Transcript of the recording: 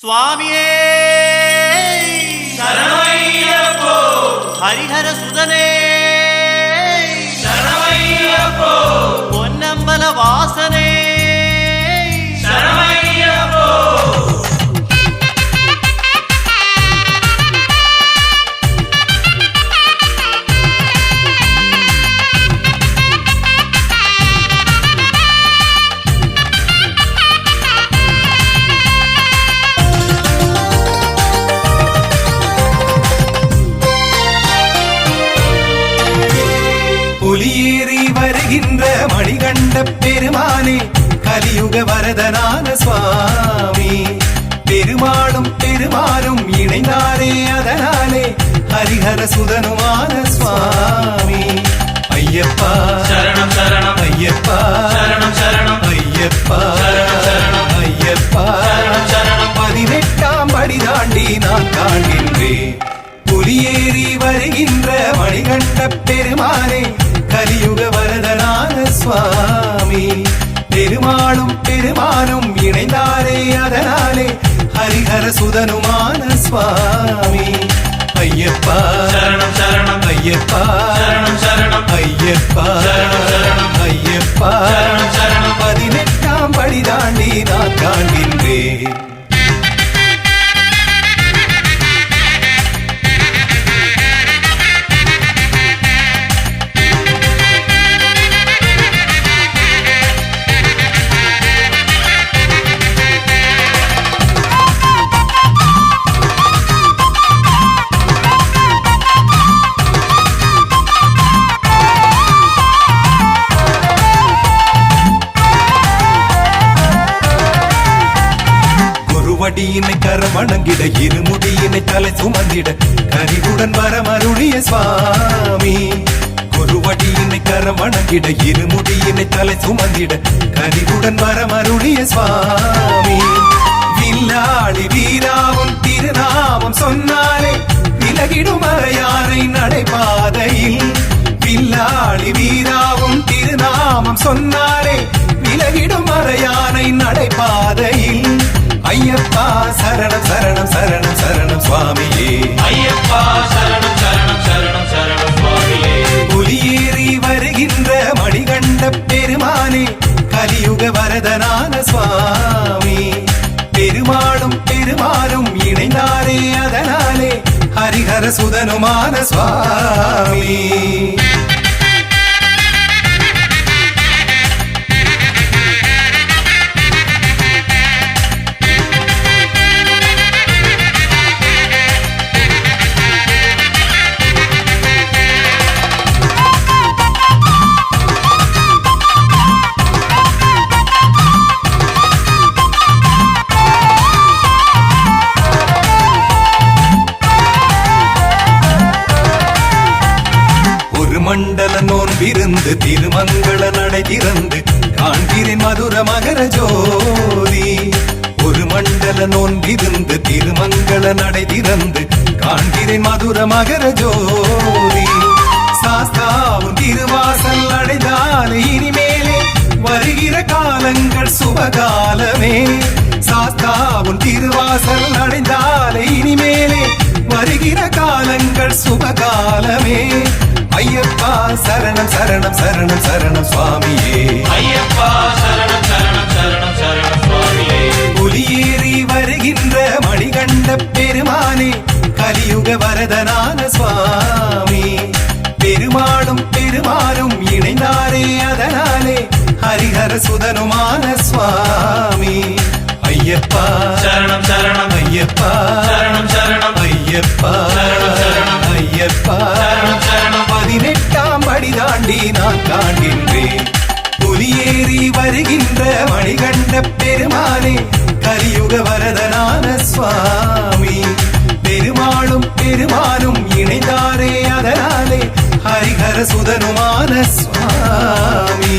சுவாமியே சரணமையப்போ, ஹரிஹர சுதனே சரணமையப்போ, பொன்னம்பல வாசனே சரணமையப்போ. புலியேறி வருகின்ற மணிகண்ட பெருமானே, கலியுக வரதனான சுவாமி. பெருமாளும் பெருமாளும் இணைந்தாரே, அதனாலே ஹரிஹர சுதனுமான சுவாமி. ஐயப்பா சரணம் சரணம் ஐயப்பா சரணம் சரணம் ஐயப்பா சரணம் ஐயப்பா சரணம் சரணம். 18ஆம் படி தாண்டி நான் காண்கின்றேன். புலியேறி வருகின்ற மணிகண்ட பெருமானே, கலியுக வரதனான சுவாமி. பெருமாளும் பெருமானும் இணைந்தாரே, அதனாலே ஹரிஹர சுதனுமான சுவாமி. ஐயப்பா சரணம் சரணம் ஐயப்பா சரணம் சரணம் ஐயப்பா சரணம் சரணம் ஐயப்பா சரணம் சரணம். 18ஆம் படி தாண்டி நான் காண்கின்றேன். வடியினை கரவணங்கிட, இருமுடியினை தலை சுமந்திட, கரிவுடன் வரமருளிய சுவாமி. குருவடியினை கரவணங்கிட, இருமுடியினை தலை சுமந்திட, கரிவுடன் வரமருளிய சுவாமி. வில்லாளி வீராவும் திருநாமம் சொன்னாலே விலகிடும் யாரை நடைபாதையில். வில்லாளி வீராவும் திருநாமம் சொன்னாலே விலகிடும் யானை நடைபாதையில். ஐயப்பா சரணம் சரணம் சரணம் சரணம் சுவாமியே. ஐயப்பா சரணம் சரணம் சரணம் சரணம் சுவாமியே. புலியேறி வருகின்ற மணிகண்ட பெருமானே, கலியுக வரதனான சுவாமி. பெருமாளும் பெருமாளும் இணைந்தாரே, அதனாலே ஹரிஹர சுதனுமான சுவாமி. மண்டல நோன்பிருந்து திருமங்கள நடை திறந்து காண்கிறேன் மதுர மகர ஜோதி. ஒரு மண்டல நோன்பிருந்து திருமங்கள நடை திறந்து காண்கிறேன் மதுர மகர ஜோதி. சாஸ்தாவும் திருவாசல் அடைந்தால் இனிமேலே வருகிற காலங்கள் சுபகாலமே. சாஸ்தாவும் திருவாசல் அடைந்தால் இனிமேலே வருகிற காலங்கள் சுபகாலமே. ஐயப்பா சரணம் சரணம் சரணம் சரணம் சுவாமியே. ஐயப்பா சரணம் சரணம் சரணம் சரணம் சுவாமியே. புலியேறி வருகின்ற மணிகண்ட பெருமானே, கலியுக வரதனான சுவாமி. பெருமாளும் பெருமானும் இணைந்தாரே, அதனாலே ஹரிஹர சுதனுமான சுவாமி. ஐயப்பா சரணம் சரணம் ஐயப்பா சரணம் சரணம் ஐயப்பா சரணம் சரணம் ஐயப்பா சரணம் சரணம். 18ஆம் படி தாண்டி நான் காண்கின்றேன். புலியேறி வருகின்ற மணிகண்ட பெருமானே, கலியுக வரதனான சுவாமி. பெருமாளும் பெருமானும் இணைந்தாரே, அதனாலே ஹரிஹர சுதனுமான சுவாமி.